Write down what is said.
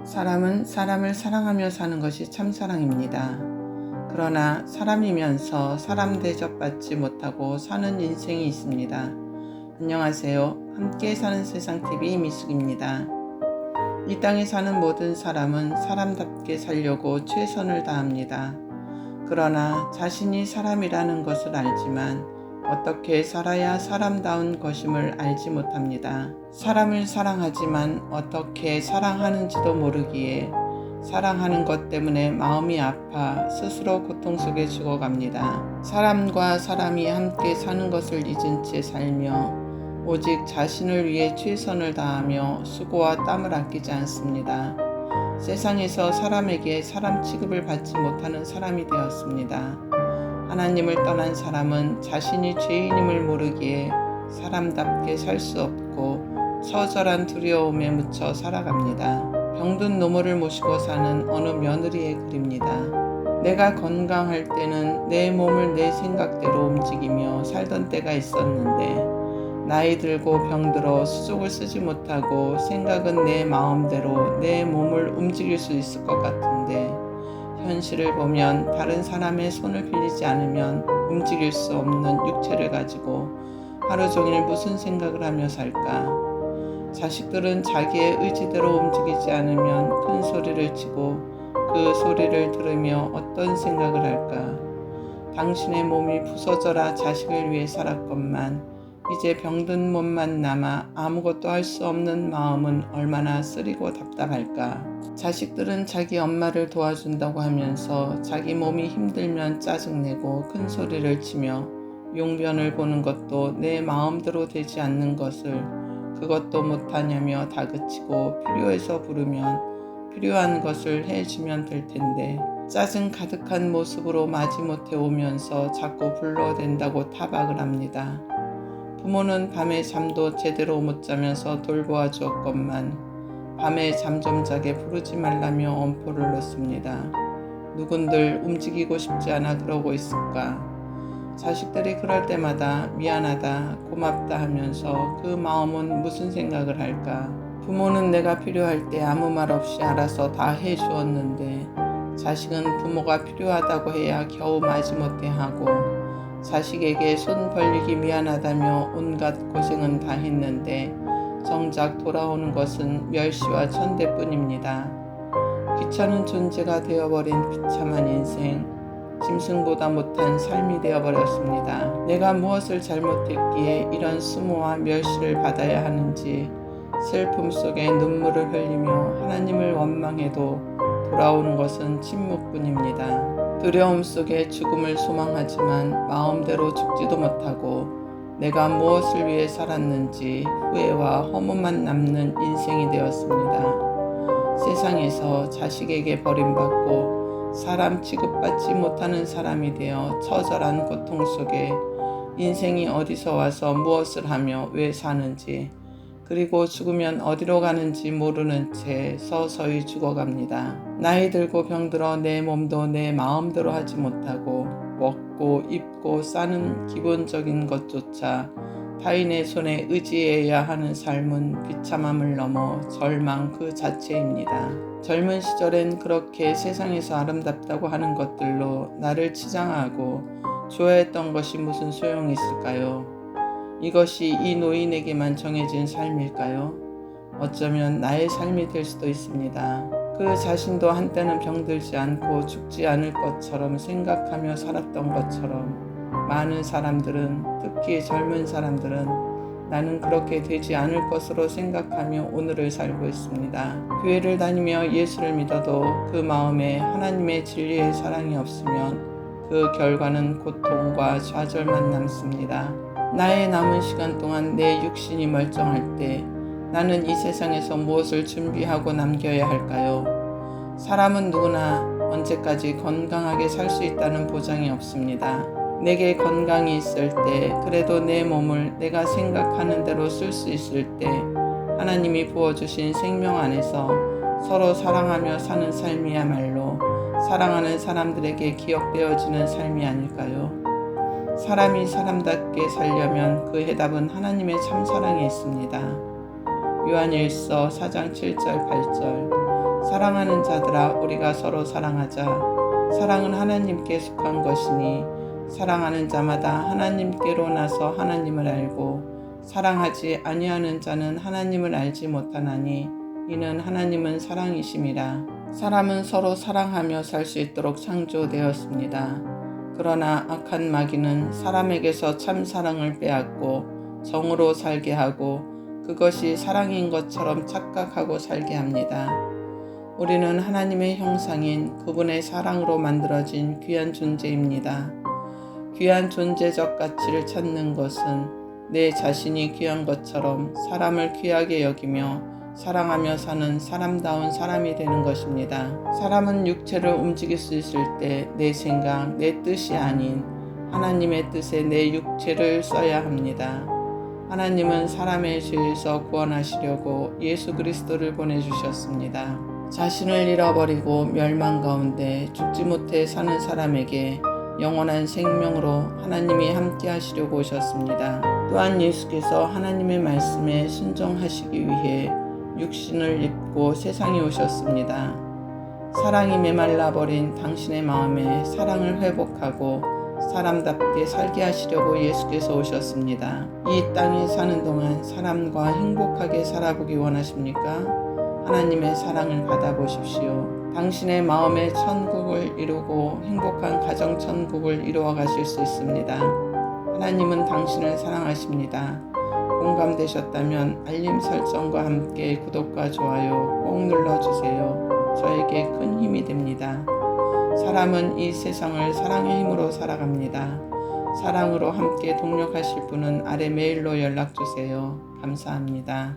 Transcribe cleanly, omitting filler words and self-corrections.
사람은 사람을 사랑하며 사는 것이 참사랑입니다. 그러나 사람이면서 사람 대접받지 못하고 사는 인생이 있습니다. 안녕하세요. 함께 사는 세상TV 미숙입니다. 이 땅에 사는 모든 사람은 사람답게 살려고 최선을 다합니다. 그러나 자신이 사람이라는 것을 알지만 어떻게 살아야 사람다운 것임을 알지 못합니다. 사람을 사랑하지만 어떻게 사랑하는지도 모르기에 사랑하는 것 때문에 마음이 아파 스스로 고통 속에 죽어갑니다. 사람과 사람이 함께 사는 것을 잊은 채 살며 오직 자신을 위해 최선을 다하며 수고와 땀을 아끼지 않습니다. 세상에서 사람에게 사람 취급을 받지 못하는 사람이 되었습니다. 하나님을 떠난 사람은 자신이 죄인임을 모르기에 사람답게 살 수 없고 처절한 두려움에 묻혀 살아갑니다. 병든 노모를 모시고 사는 어느 며느리의 글입니다. 내가 건강할 때는 내 몸을 내 생각대로 움직이며 살던 때가 있었는데 나이 들고 병들어 수족을 쓰지 못하고 생각은 내 마음대로 내 몸을 움직일 수 있을 것 같은데 현실을 보면 다른 사람의 손을 빌리지 않으면 움직일 수 없는 육체를 가지고 하루 종일 무슨 생각을 하며 살까? 자식들은 자기의 의지대로 움직이지 않으면 큰 소리를 치고 그 소리를 들으며 어떤 생각을 할까? 당신의 몸이 부서져라 자식을 위해 살았건만 이제 병든 몸만 남아 아무것도 할 수 없는 마음은 얼마나 쓰리고 답답할까? 자식들은 자기 엄마를 도와준다고 하면서 자기 몸이 힘들면 짜증내고 큰 소리를 치며 용변을 보는 것도 내 마음대로 되지 않는 것을 그것도 못하냐며 다그치고 필요해서 부르면 필요한 것을 해주면 될 텐데 짜증 가득한 모습으로 마지못해 오면서 자꾸 불러댄다고 타박을 합니다. 부모는 밤에 잠도 제대로 못 자면서 돌보아 주었건만 밤에 잠 좀 자게 부르지 말라며 엄포를 놓습니다. 누군들 움직이고 싶지 않아 그러고 있을까? 자식들이 그럴 때마다 미안하다, 고맙다 하면서 그 마음은 무슨 생각을 할까? 부모는 내가 필요할 때 아무 말 없이 알아서 다 해주었는데 자식은 부모가 필요하다고 해야 겨우 마지못해 하고 자식에게 손 벌리기 미안하다며 온갖 고생은 다 했는데 정작 돌아오는 것은 멸시와 천대뿐입니다. 귀찮은 존재가 되어버린 비참한 인생, 짐승보다 못한 삶이 되어버렸습니다. 내가 무엇을 잘못했기에 이런 수모와 멸시를 받아야 하는지 슬픔 속에 눈물을 흘리며 하나님을 원망해도 돌아오는 것은 침묵뿐입니다. 두려움 속에 죽음을 소망하지만 마음대로 죽지도 못하고 내가 무엇을 위해 살았는지 후회와 허무만 남는 인생이 되었습니다. 세상에서 자식에게 버림받고 사람 취급받지 못하는 사람이 되어 처절한 고통 속에 인생이 어디서 와서 무엇을 하며 왜 사는지 그리고 죽으면 어디로 가는지 모르는 채 서서히 죽어갑니다. 나이 들고 병들어 내 몸도 내 마음대로 하지 못하고 먹고 입고 싸는 기본적인 것조차 타인의 손에 의지해야 하는 삶은 비참함을 넘어 절망 그 자체입니다. 젊은 시절엔 그렇게 세상에서 아름답다고 하는 것들로 나를 치장하고 좋아했던 것이 무슨 소용이 있을까요? 이것이 이 노인에게만 정해진 삶일까요? 어쩌면 나의 삶이 될 수도 있습니다. 그 자신도 한때는 병들지 않고 죽지 않을 것처럼 생각하며 살았던 것처럼 많은 사람들은, 특히 젊은 사람들은 나는 그렇게 되지 않을 것으로 생각하며 오늘을 살고 있습니다. 교회를 다니며 예수를 믿어도 그 마음에 하나님의 진리의 사랑이 없으면 그 결과는 고통과 좌절만 남습니다. 나의 남은 시간 동안 내 육신이 멀쩡할 때 나는 이 세상에서 무엇을 준비하고 남겨야 할까요? 사람은 누구나 언제까지 건강하게 살 수 있다는 보장이 없습니다. 내게 건강이 있을 때 그래도 내 몸을 내가 생각하는 대로 쓸 수 있을 때 하나님이 부어주신 생명 안에서 서로 사랑하며 사는 삶이야말로 사랑하는 사람들에게 기억되어지는 삶이 아닐까요? 사람이 사람답게 살려면 그 해답은 하나님의 참사랑에 있습니다. 요한일서 4장 7절 8절 사랑하는 자들아, 우리가 서로 사랑하자. 사랑은 하나님께 속한 것이니 사랑하는 자마다 하나님께로 나서 하나님을 알고 사랑하지 아니하는 자는 하나님을 알지 못하나니 이는 하나님은 사랑이심이라. 사람은 서로 사랑하며 살 수 있도록 창조되었습니다. 그러나 악한 마귀는 사람에게서 참 사랑을 빼앗고 정으로 살게 하고 그것이 사랑인 것처럼 착각하고 살게 합니다. 우리는 하나님의 형상인 그분의 사랑으로 만들어진 귀한 존재입니다. 귀한 존재적 가치를 찾는 것은 내 자신이 귀한 것처럼 사람을 귀하게 여기며 사랑하며 사는 사람다운 사람이 되는 것입니다. 사람은 육체를 움직일 수 있을 때 내 생각, 내 뜻이 아닌 하나님의 뜻에 내 육체를 써야 합니다. 하나님은 사람의 죄에서 구원하시려고 예수 그리스도를 보내주셨습니다. 자신을 잃어버리고 멸망 가운데 죽지 못해 사는 사람에게 영원한 생명으로 하나님이 함께 하시려고 오셨습니다. 또한 예수께서 하나님의 말씀에 순종하시기 위해 육신을 입고 세상에 오셨습니다. 사랑이 메말라버린 당신의 마음에 사랑을 회복하고 사람답게 살게 하시려고 예수께서 오셨습니다. 이 땅에 사는 동안 사람과 행복하게 살아보기 원하십니까? 하나님의 사랑을 받아보십시오. 당신의 마음의 천국을 이루고 행복한 가정 천국을 이루어 가실 수 있습니다. 하나님은 당신을 사랑하십니다. 공감되셨다면 알림 설정과 함께 구독과 좋아요 꼭 눌러주세요. 저에게 큰 힘이 됩니다. 사람은 이 세상을 사랑의 힘으로 살아갑니다. 사랑으로 함께 동력하실 분은 아래 메일로 연락주세요. 감사합니다.